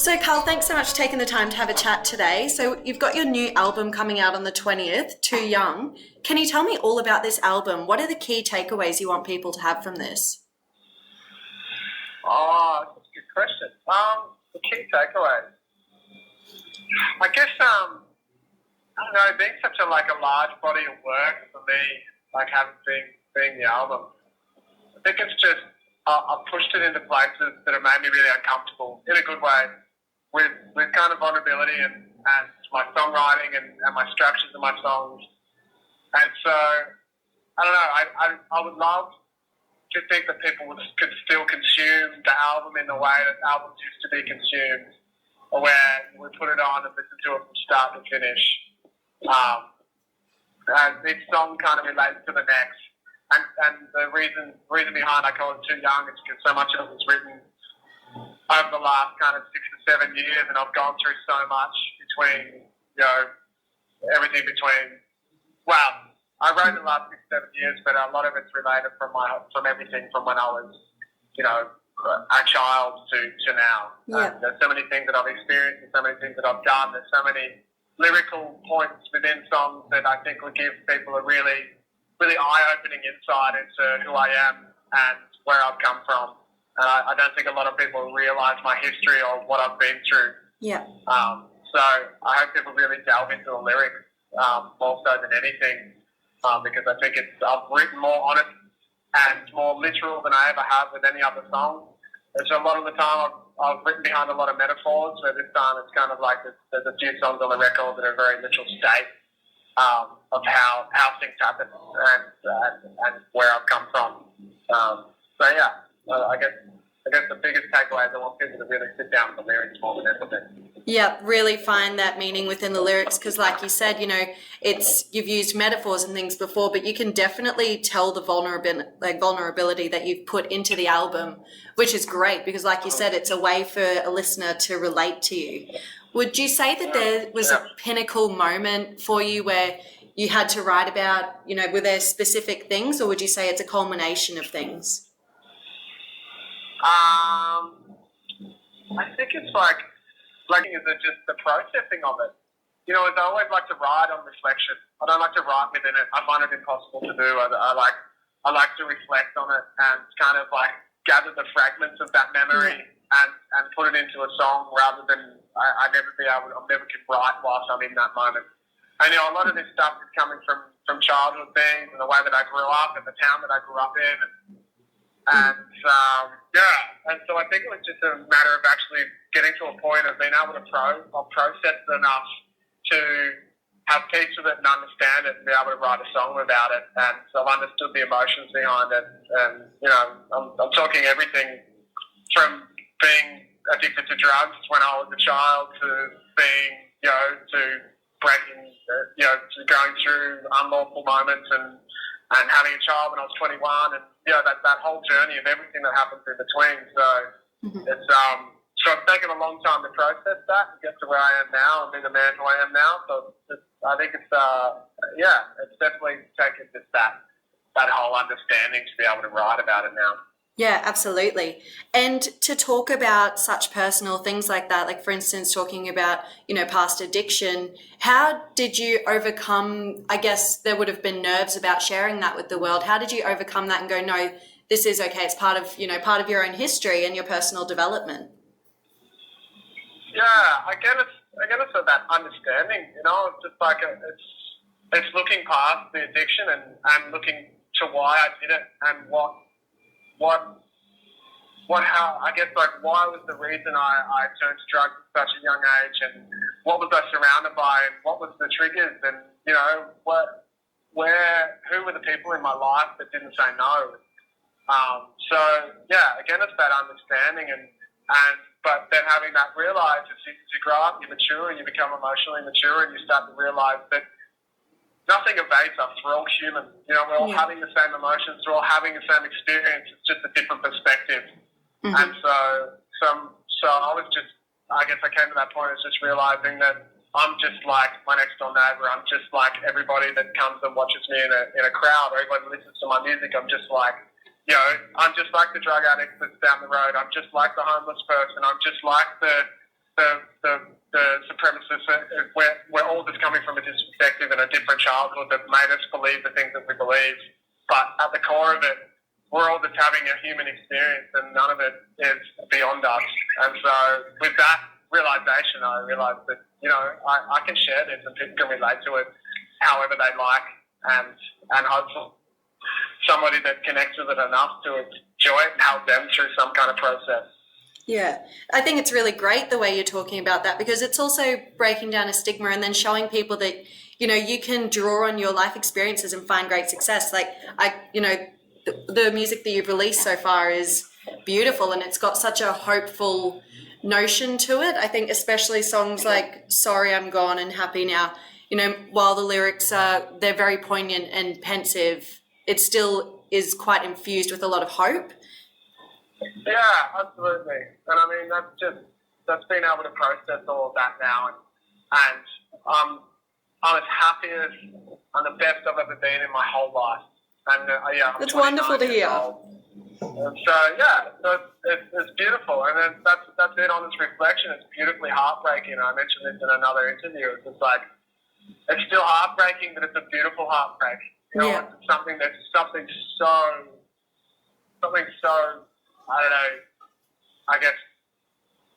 So, Carl, thanks so much for taking the time to have a chat today. So, you've got your new album coming out on the 20th, Too Young. Can you tell me all about this album? What are the key takeaways you want people to have from this? Oh, that's a good question. The key takeaways. I guess, I don't know, being such a large body of work for me, having being the album, I think it's just, I've pushed it into places that have made me really uncomfortable in a good way with kind of vulnerability and my songwriting and my structures of my songs. And so, I don't know, I would love to think that people could still consume the album in the way that albums used to be consumed, where we put it on and listen to it from start to finish. And each song kind of relates to the next. And the reason behind I call it Too Young is because so much of it was written over the last kind of 6 to 7 years, and I've gone through so much between, everything between, well, I wrote in the last 6 to 7 years, but a lot of it's related from everything from when I was, a child to now. Yeah. There's so many things that I've experienced and so many things that I've done. There's so many lyrical points within songs that I think will give people a really eye-opening insight into who I am and where I've come from. And I don't think a lot of people realise my history or what I've been through. Yeah. So I hope people really delve into the lyrics more so than anything, because I think I've written more honest and more literal than I ever have with any other song. And so a lot of the time I've written behind a lot of metaphors, where this time it's kind of like there's a few songs on the record that are very literal state of how things happen and where I've come from. I guess the biggest takeaway is I want people to really sit down with the lyrics more than anything. Yeah, really find that meaning within the lyrics, because like you said, you've used metaphors and things before, but you can definitely tell the vulnerability that you've put into the album, which is great because like you said, it's a way for a listener to relate to you. Would you say that there was a pinnacle moment for you where you had to write about, were there specific things, or would you say it's a culmination of things? I think it's is it just the processing of it? I always like to write on reflection. I don't like to write within it. I find it impossible to do. I like to reflect on it and kind of gather the fragments of that memory and put it into a song rather than I never can write whilst I'm in that moment. And a lot of this stuff is coming from childhood things and the way that I grew up and the town that I grew up in and so I think it was just a matter of actually getting to a point of being able to process it enough to have peace with it and understand it and be able to write a song about it. And so I've understood the emotions behind it. And, I'm talking everything from being addicted to drugs when I was a child to being, to breaking, to going through unlawful moments and having a child when I was 21 and, that whole journey of everything that happens in between. So it's taken a long time to process that and get to where I am now and be the man who I am now. So I think it's definitely taken just that whole understanding to be able to write about it now. Yeah, absolutely. And to talk about such personal things like that, like for instance, talking about, past addiction, how did you overcome, I guess there would have been nerves about sharing that with the world. How did you overcome that and go, no, this is okay. It's part of your own history and your personal development. Yeah, I guess it's that understanding, it's just it's looking past the addiction and looking to why I did it and why was the reason I turned to drugs at such a young age, and what was I surrounded by, and what was the triggers, and who were the people in my life that didn't say no. Again, it's that understanding but then having that realize as you grow up, you mature, you become emotionally mature, and you start to realize that nothing evades us. We're all human. We're all having the same emotions. We're all having the same experience. It's just a different perspective. Mm-hmm. And so I was just, I guess I came to that point of just realizing that I'm just like my next door neighbour. I'm just like everybody that comes and watches me in a crowd, or everybody that listens to my music. I'm just like, I'm just like the drug addict that's down the road. I'm just like the homeless person. I'm just like the the supremacists, we're all just coming from a different perspective and a different childhood that made us believe the things that we believe. But at the core of it, we're all just having a human experience, and none of it is beyond us. And so with that realization, I realized that, I can share this and people can relate to it however they like, and hopefully somebody that connects with it enough to enjoy it and help them through some kind of process. Yeah, I think it's really great the way you're talking about that, because it's also breaking down a stigma and then showing people that, you can draw on your life experiences and find great success. Like, the music that you've released so far is beautiful, and it's got such a hopeful notion to it. I think especially songs like Sorry I'm Gone and Happy Now, while the lyrics they're very poignant and pensive, it still is quite infused with a lot of hope. Yeah, absolutely. And I mean, that's being able to process all of that now, and I'm as happy as and the best I've ever been in my whole life. And I'm That's wonderful to hear. And so it's beautiful, and then that's it on this reflection. It's beautifully heartbreaking. I mentioned this in another interview. It's just like, it's still heartbreaking, but it's a beautiful heartbreak. It's something so I don't know. I guess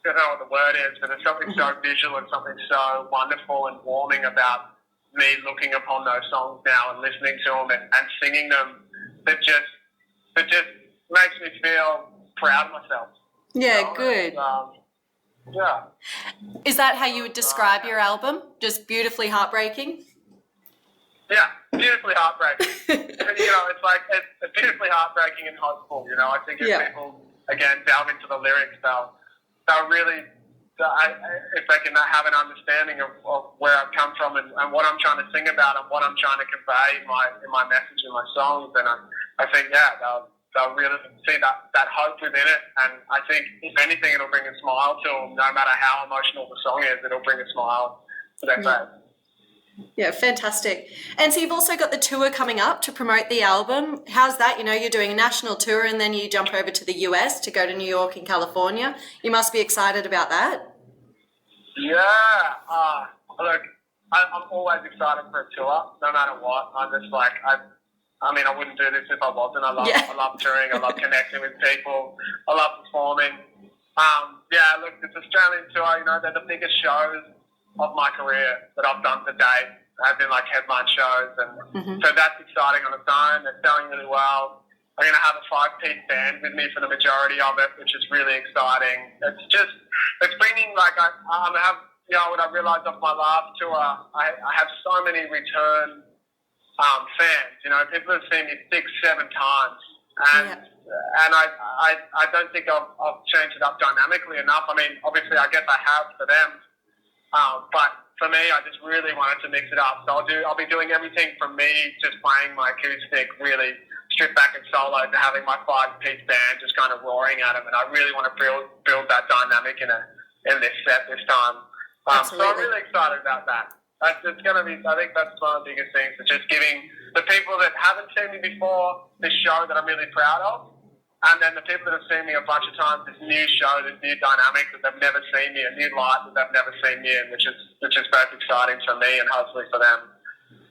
I don't know what the word is, but it's something so visual and something so wonderful and warming about me looking upon those songs now and listening to them and singing them. That just makes me feel proud of myself. Yeah, good. Yeah. Is that how you would describe your album? Just beautifully heartbreaking? Yeah, beautifully heartbreaking. It's like it's beautifully heartbreaking and hopeful. I think if people again delve into the lyrics, they'll really, if they can have an understanding of where I've come from and what I'm trying to sing about and what I'm trying to convey in my message in my songs, then I think they'll really see that hope within it. And I think if anything, it'll bring a smile to them. No matter how emotional the song is, it'll bring a smile to their face. Yeah, fantastic. And so you've also got the tour coming up to promote the album. How's that? You're doing a national tour and then you jump over to the US to go to New York and California. You must be excited about that. Yeah. Look, I'm always excited for a tour, no matter what. I'm just like, I wouldn't do this if I wasn't. I love touring. I love connecting with people. I love performing. Look, this Australian tour, they're the biggest shows of my career that I've done to date. I've been like headline shows, and so that's exciting on its own. They're selling really well. I'm going to have a 5-piece band with me for the majority of it, which is really exciting. It's bringing like I have, what I realised off my last tour, I have so many return fans. People have seen me 6-7 times, and I don't think I've changed it up dynamically enough. I mean, obviously, I guess I have for them. But for me, I just really wanted to mix it up. So I'll be doing everything from me just playing my acoustic, really stripped back and solo, to having my 5-piece band just kind of roaring at them. And I really want to build that dynamic in this set this time. So I'm really excited about that. It's going to be, I think that's one of the biggest things. It's just giving the people that haven't seen me before this show that I'm really proud of. And then the people that have seen me a bunch of times, this new show, this new dynamic that they've never seen me, a new light that they've never seen me in, which is both exciting for me and hopefully for them.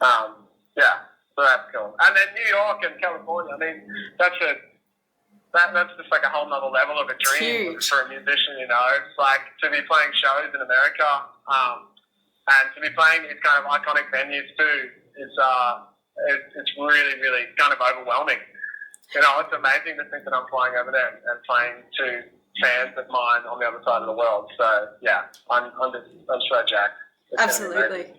So that's cool. And then New York and California, I mean, that's just like a whole nother level of a dream for a musician. It's like to be playing shows in America and to be playing these kind of iconic venues too. It's really, really kind of overwhelming. It's amazing to think that I'm flying over there and playing to fans of mine on the other side of the world. So yeah, I'm so jacked. Absolutely.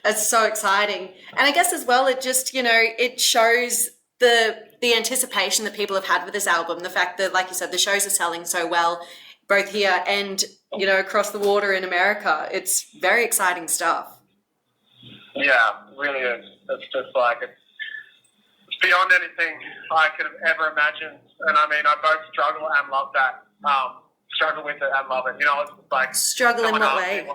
It's so exciting. And I guess as well, it just, it shows the anticipation that people have had with this album. The fact that, like you said, the shows are selling so well, both here and, across the water in America. It's very exciting stuff. Yeah, it really is. It's just like, it's beyond anything I could have ever imagined. And I mean, I both struggle and love that. Struggle with it and love it. It's like... Struggle in what way?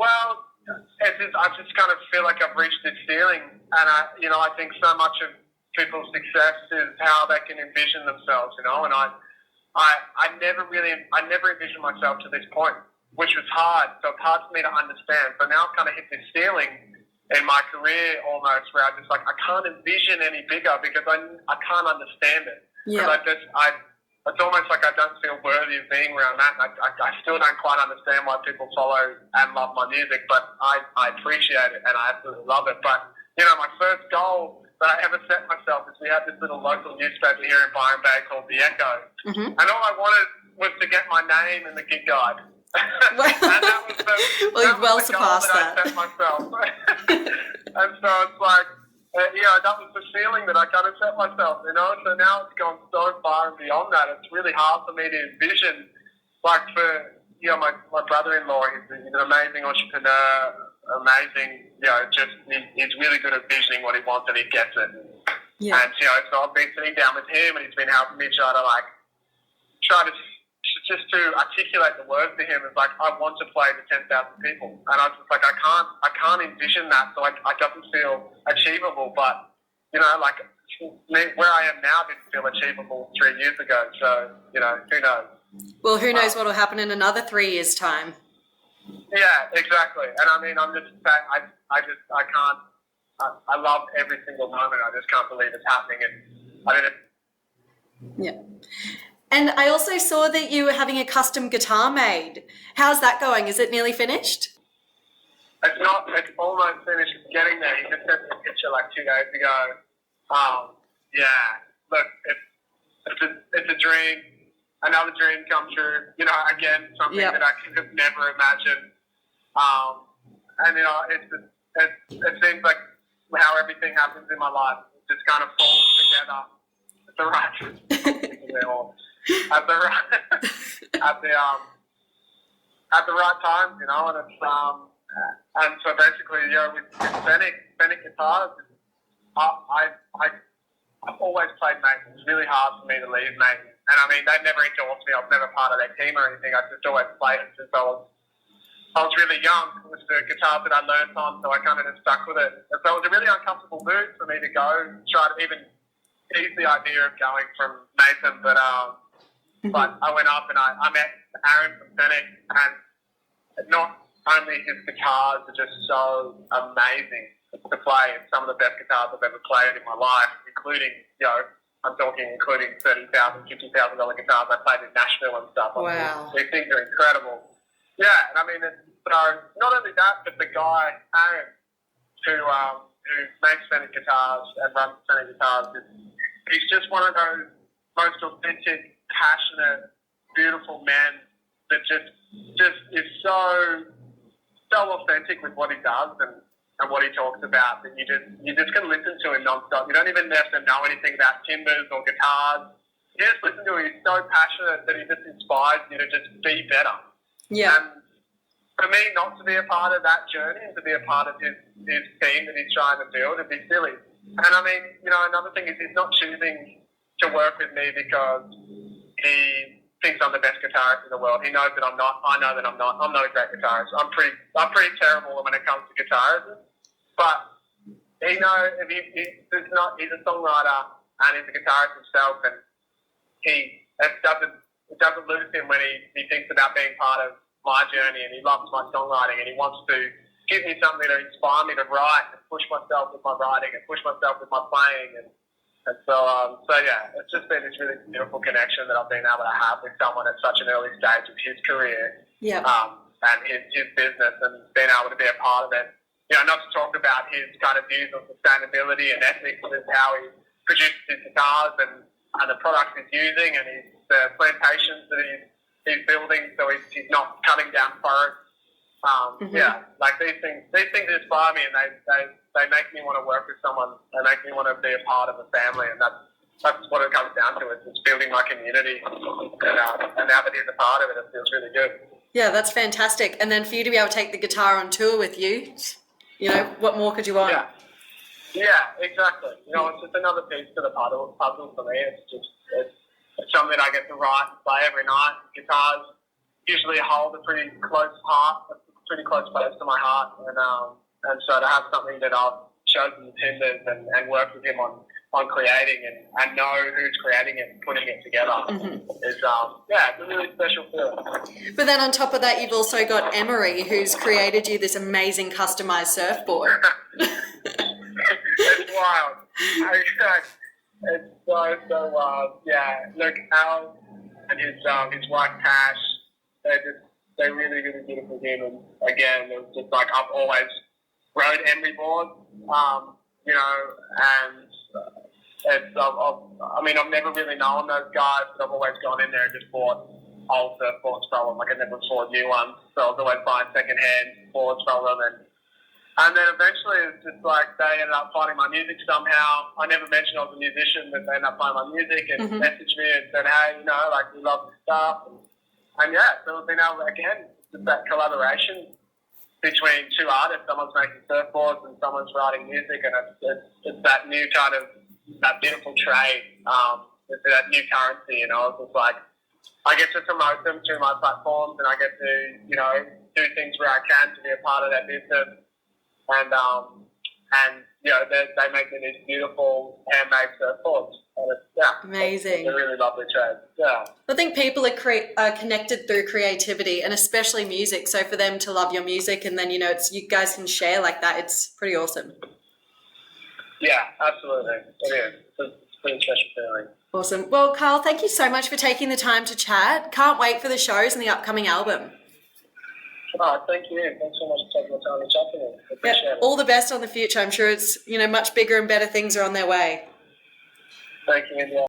I just kind of feel like I've reached this ceiling. And I think so much of people's success is how they can envision themselves, And I never envisioned myself to this point. which was hard. So it's hard for me to understand. So now I've kind of hit this ceiling in my career almost where I just like, I can't envision any bigger because I can't understand it. Yeah. It's almost like I don't feel worthy of being around that. And I still don't quite understand why people follow and love my music, but I appreciate it and I absolutely love it. But, you know, my first goal that I ever set myself is we had this little local newspaper here in Byron Bay called The Echo. Mm-hmm. And all I wanted was to get my name in the gig guide. And that was well, you've well surpassed that. I set myself. And so it's like, that was the feeling that I kind of set myself, you know. So now it's gone so far and beyond that. It's really hard for me to envision, like for, you know, my brother-in-law, he's an amazing entrepreneur, amazing, you know, just he's really good at visioning what he wants and he gets it. Yeah. And, you know, so I've been sitting down with him and he's been helping me try to just to articulate the words to him. It's like, I want to play to 10,000 people. And I was just like, I can't envision that. So it doesn't feel achievable. But, you know, like where I am now didn't feel achievable 3 years ago. So, you know, who knows? Well, who knows what will happen in another 3 years' time? Yeah, exactly. And I mean, I'm just saying, I can't, I love every single moment. I just can't believe it's happening. And I didn't. Yeah. And I also saw that you were having a custom guitar made. How's that going? Is it nearly finished? It's not. It's almost finished. It's getting there. He just sent me a picture like 2 days ago. Yeah. Look, it's a dream. Another dream come true. You know, again, something that I could have never imagined. And you know, it seems like how everything happens in my life. It just kind of falls together at the right. At the right time, you know, and it's and so basically, you know, with Fennec guitars, I've always played Mason. It's really hard for me to leave Mason, and I mean they've never endorsed me. I was never part of their team or anything. I just always played it since I was really young. It was the guitar that I learned on, so I kind of just stuck with it. And so it was a really uncomfortable move for me to go try to even ease the idea of going from Mason, but I went up and I met Aaron from Fennec, and not only his guitars are just so amazing to play. It's some of the best guitars I've ever played in my life, including, you know, including $30,000, $50,000 guitars I played in Nashville and stuff. Wow. These things are incredible. Yeah, and I mean, so not only that, but the guy, Aaron, who makes Fennec guitars and runs Fennec guitars, he's just one of those most authentic, passionate, beautiful men that just is so authentic with what he does and what he talks about that you just can listen to him nonstop. You don't even have to know anything about timbers or guitars. You just listen to him. He's so passionate that he just inspires you to just be better. Yeah. And for me, not to be a part of that journey and to be a part of his team that he's trying to build would be silly. And I mean, you know, another thing is he's not choosing to work with me because he thinks I'm the best guitarist in the world. He knows that I'm not. I know that I'm not. I'm not a great guitarist. I'm pretty terrible when it comes to guitars. But he knows he's a songwriter and he's a guitarist himself, and it doesn't lose him when he thinks about being part of my journey, and he loves my songwriting, and he wants to give me something to inspire me to write and push myself with my writing and push myself with my playing. And so yeah, it's just been this really beautiful connection that I've been able to have with someone at such an early stage of his career, and his business, and being able to be a part of it. You know, not to talk about his kind of views on sustainability and ethics and how he produces his guitars and the products he's using, and the plantations that he's building, so he's not cutting down forests. Yeah, like these things inspire me, and they make me want to work with someone. They make me want to be a part of a family, and that's what it comes down to. It's building my community, and now that he's a part of it, it feels really good. Yeah, that's fantastic. And then for you to be able to take the guitar on tour with you, you know, what more could you want? Yeah, exactly. You know, it's just another piece to the puzzle for me. It's something that I get to write and play every night. Guitars usually hold a pretty close place to my heart, and so to have something that I've chosen to timbers and work with him on on creating and know who's creating it and putting it together is it's a really special feeling. But then on top of that, you've also got Emery, who's created you this amazing customized surfboard. It's wild. It's so wild. Yeah, look, Al and his wife Tash, they're really, really beautiful humans. Again, it was just like I've always rode Emery boards, you know, and it's I've never really known those guys, but I've always gone in there and just bought old surfboards from them. Like I never bought new ones, so I was always buying second-hand boards from them. And then eventually it's just like they ended up finding my music somehow. I never mentioned I was a musician, but they ended up finding my music and messaged me and said, hey, you know, like we love this stuff. And yeah, so we've been able to, again, just that collaboration between two artists. Someone's making surfboards and someone's writing music, and it's that new kind of, that beautiful trade, it's that new currency, you know. It's just like, I get to promote them through my platforms and I get to, you know, do things where I can to be a part of their business. And you know, they make me these beautiful handmade surfboards. And amazing. It's a really lovely trade. Yeah. I think people are connected through creativity and especially music. So for them to love your music and then, you know, you guys can share like that, it's pretty awesome. Yeah, absolutely. It is. It's a pretty special feeling. Awesome. Well, Carl, thank you so much for taking the time to chat. Can't wait for the shows and the upcoming album. Oh, thank you. Thanks so much for taking the time to chat to me. Appreciate it. All the best on the future. I'm sure it's, you know, much bigger and better things are on their way. Thank you, India.